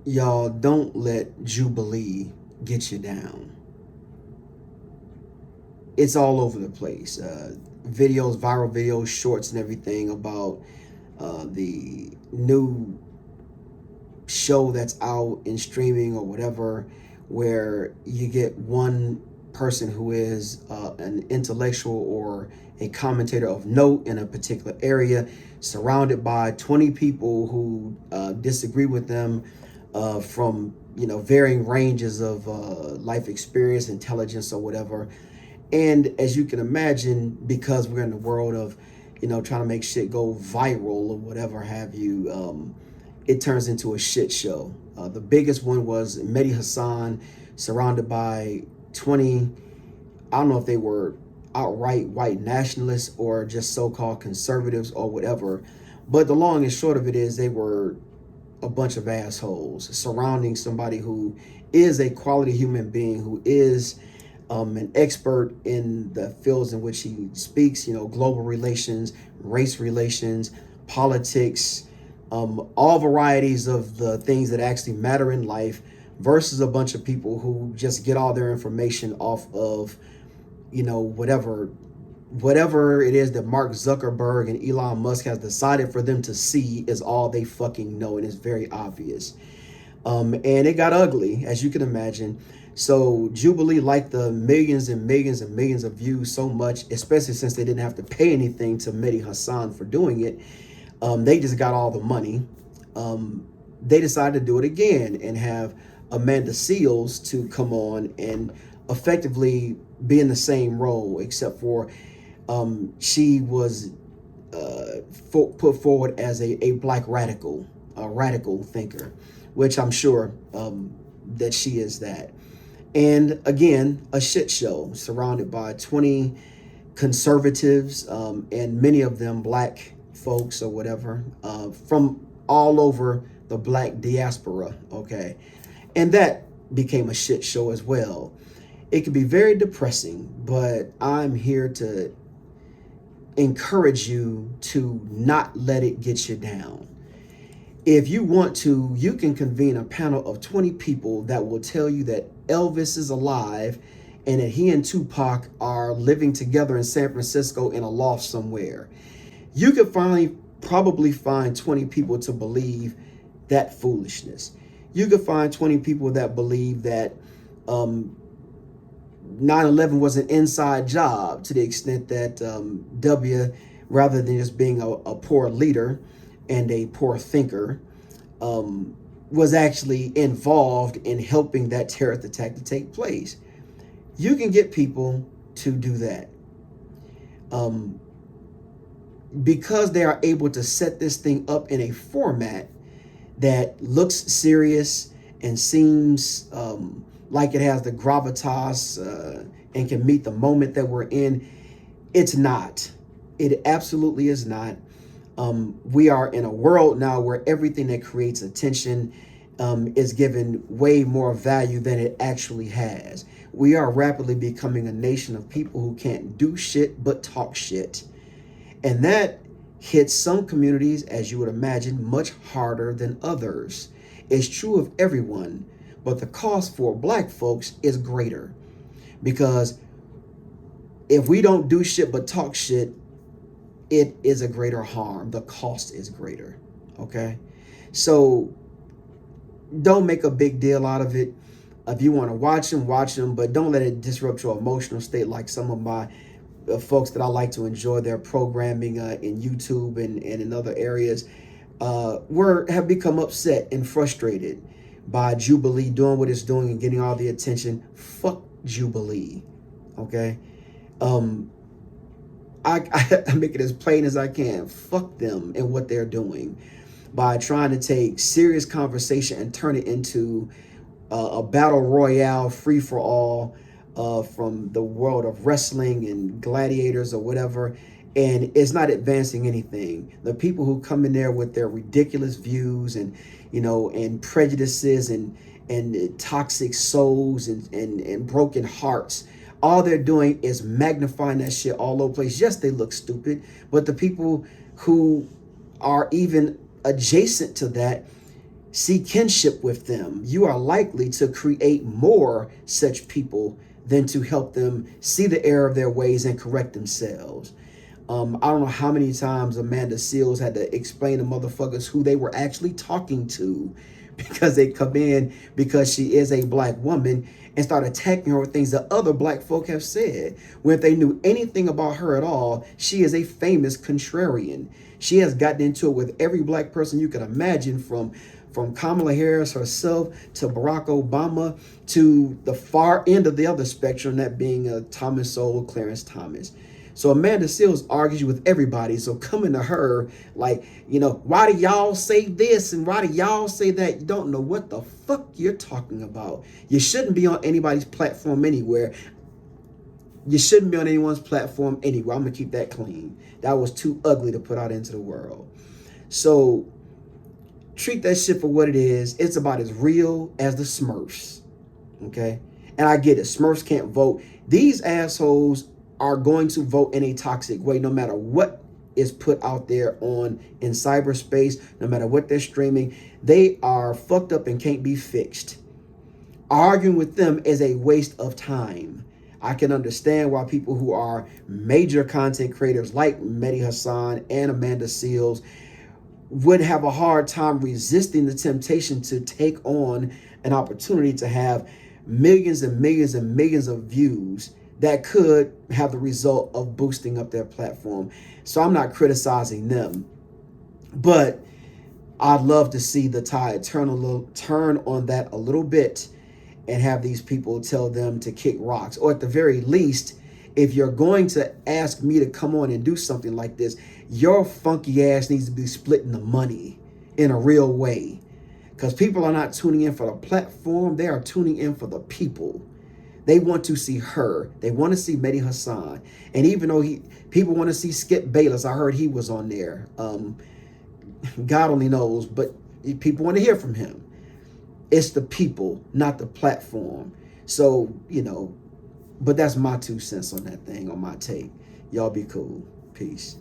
Y'all, don't let Jubilee get you down. It's all over the place. Videos, viral videos, shorts, and everything about the new show that's out in streaming or whatever, where you get one person who is an intellectual or a commentator of note in a particular area, surrounded by 20 people who disagree with them from varying ranges of life experience, intelligence, or whatever. And as you can imagine, because we're in the world of trying to make shit go viral or whatever have you, it turns into a shit show. The biggest one was Mehdi Hassan, surrounded by 20, I don't know if they were outright white nationalists or just so-called conservatives or whatever. But the long and short of it is they were a bunch of assholes surrounding somebody who is a quality human being, who is an expert in the fields in which he speaks, global relations, race relations, politics, all varieties of the things that actually matter in life, versus a bunch of people who just get all their information off of, whatever it is that Mark Zuckerberg and Elon Musk has decided for them to see is all they fucking know, and it's very obvious. And it got ugly, as you can imagine. So Jubilee liked the millions and millions and millions of views so much, especially since they didn't have to pay anything to Mehdi Hassan for doing it. They just got all the money. They decided to do it again and have Amanda Seals to come on and effectively be in the same role, except for she was put forward as a black radical, a radical thinker, which I'm sure that she is that. And again, a shit show surrounded by 20 conservatives, and many of them black folks or whatever, from all over the black diaspora, okay? And that became a shit show as well. It can be very depressing, but I'm here to encourage you to not let it get you down. If you want to, you can convene a panel of 20 people that will tell you that Elvis is alive and that he and Tupac are living together in San Francisco in a loft somewhere. You could probably find 20 people to believe that foolishness. You could find 20 people that believe that 9/11 was an inside job, to the extent that W, rather than just being a poor leader and a poor thinker, was actually involved in helping that terrorist attack to take place. You can get people to do that. Because they are able to set this thing up in a format that looks serious and seems like it has the gravitas and can meet the moment that we're in. It's not. It absolutely is not. We are in a world now where everything that creates attention is given way more value than it actually has. We are rapidly becoming a nation of people who can't do shit but talk shit. And that hits some communities, as you would imagine, much harder than others. It's true of everyone, but the cost for black folks is greater. Because if we don't do shit but talk shit, it is a greater harm. The cost is greater, okay? So don't make a big deal out of it. If you want to watch them, but don't let it disrupt your emotional state like some of my folks that I like to enjoy their programming in YouTube and in other areas have become upset and frustrated by Jubilee doing what it's doing and getting all the attention. Fuck Jubilee, okay? I make it as plain as I can. Fuck them and what they're doing by trying to take serious conversation and turn it into a battle royale, free-for-all, from the world of wrestling and gladiators or whatever, and it's not advancing anything. The people who come in there with their ridiculous views and and prejudices and toxic souls and broken hearts, all they're doing is magnifying that shit all over the place. Yes, they look stupid, but the people who are even adjacent to that see kinship with them, you are likely to create more such people than to help them see the error of their ways and correct themselves. I don't know how many times Amanda Seales had to explain to motherfuckers who they were actually talking to, because they come in because she is a black woman and start attacking her with things that other black folk have said. When if they knew anything about her at all, she is a famous contrarian. She has gotten into it with every black person you can imagine, from Kamala Harris herself to Barack Obama to the far end of the other spectrum, that being Thomas Sowell, Clarence Thomas. So Amanda Seales argues with everybody. So coming to her like, why do y'all say this and why do y'all say that? You don't know what the fuck you're talking about. You shouldn't be on anybody's platform anywhere. You shouldn't be on anyone's platform anywhere. I'm going to keep that clean. That was too ugly to put out into the world. So treat that shit for what it is. It's about as real as the Smurfs. Okay? And I get it. Smurfs can't vote. These assholes are going to vote in a toxic way, no matter what is put out there in cyberspace, no matter what they're streaming. They are fucked up and can't be fixed. Arguing with them is a waste of time. I can understand why people who are major content creators like Mehdi Hasan and Amanda Seales would have a hard time resisting the temptation to take on an opportunity to have millions and millions and millions of views that could have the result of boosting up their platform. So I'm not criticizing them, but I'd love to see the tide turn on that a little bit and have these people tell them to kick rocks. Or at the very least, if you're going to ask me to come on and do something like this, your funky ass needs to be splitting the money in a real way. Because people are not tuning in for the platform, they are tuning in for the people. They want to see her. They want to see Mehdi Hasan. And even though people want to see Skip Bayless, I heard he was on there. God only knows, but people want to hear from him. It's the people, not the platform. So, but that's my 2 cents on that thing, on my take. Y'all be cool. Peace.